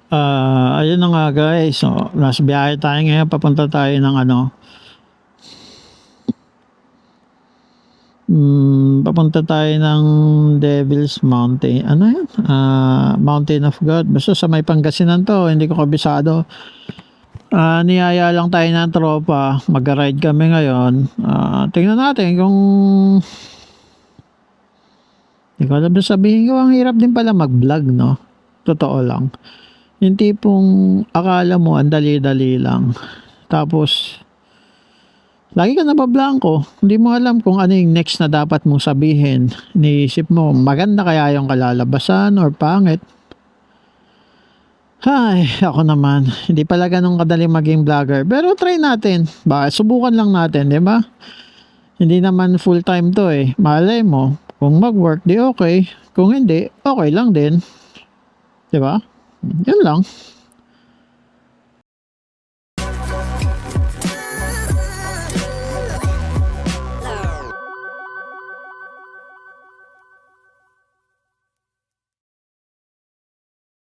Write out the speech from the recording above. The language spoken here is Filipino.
Ayun na nga guys, so nasa biyahe tayo ngayon, papunta tayo ng papunta tayo ng Devil's Mountain. Ano yun? Mountain of God. Basta sa may Pangasinan to, hindi ko kabisado. Niyaya lang tayo ng tropa, mag-ride kami ngayon. Tingnan natin kung hindi ko alam na sabihin ko, ang hirap din pala mag-vlog, no? Totoo lang. Yung tipong akala mo ang dali-dali lang. Tapos, lagi ka nabablanko. Hindi mo alam kung ano yung next na dapat mong sabihin. Iniisip mo, maganda kaya yung kalalabasan or pangit. Ay, ako naman. Hindi pala ganun kadali maging vlogger. Pero try natin. Subukan lang natin, di ba? Hindi naman full time to eh. Malay mo, kung mag-work, di okay. Kung hindi, okay lang din. Di ba? Yun lang.